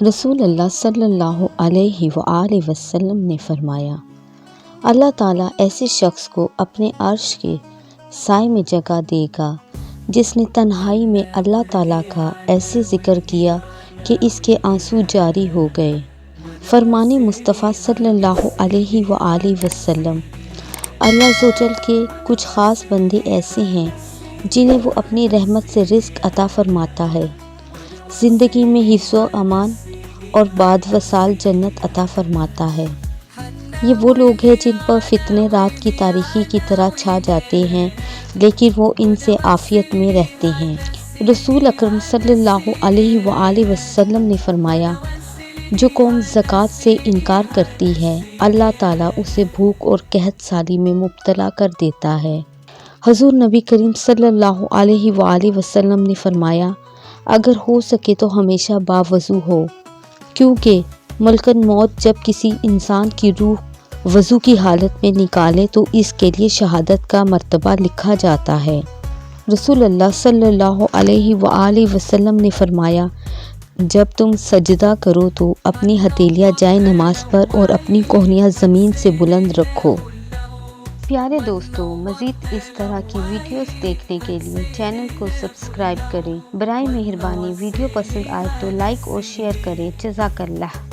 رسول اللہ صلی اللہ علیہ وآلہ وسلم نے فرمایا، اللہ تعالیٰ ایسے شخص کو اپنے عرش کے سائے میں جگہ دے گا جس نے تنہائی میں اللہ تعالیٰ کا ایسے ذکر کیا کہ اس کے آنسو جاری ہو گئے۔ فرمان مصطفیٰ صلی اللہ علیہ وآلہ وسلم۔ اللہ عز و جل کے کچھ خاص بندے ایسے ہیں جنہیں وہ اپنی رحمت سے رزق عطا فرماتا ہے، زندگی میں حفظ و امان اور بعد وصال جنت عطا فرماتا ہے۔ یہ وہ لوگ ہیں جن پر فتنے رات کی تاریکی کی طرح چھا جاتے ہیں لیکن وہ ان سے عافیت میں رہتے ہیں۔ رسول اکرم صلی اللہ علیہ وآلہ وسلم نے فرمایا، جو قوم زکوٰۃ سے انکار کرتی ہے اللہ تعالیٰ اسے بھوک اور قحط سالی میں مبتلا کر دیتا ہے۔ حضور نبی کریم صلی اللہ علیہ وآلہ وسلم نے فرمایا، اگر ہو سکے تو ہمیشہ باوضو ہو، کیونکہ ملکن موت جب کسی انسان کی روح وضو کی حالت میں نکالے تو اس کے لیے شہادت کا مرتبہ لکھا جاتا ہے۔ رسول اللہ صلی اللہ علیہ وآلہ وسلم نے فرمایا، جب تم سجدہ کرو تو اپنی ہتھیلیاں جائے نماز پر اور اپنی کوہنیاں زمین سے بلند رکھو۔ پیارے دوستو، مزید اس طرح کی ویڈیوز دیکھنے کے لیے چینل کو سبسکرائب کریں۔ برائے مہربانی ویڈیو پسند آئے تو لائک اور شیئر کریں۔ جزاک اللہ۔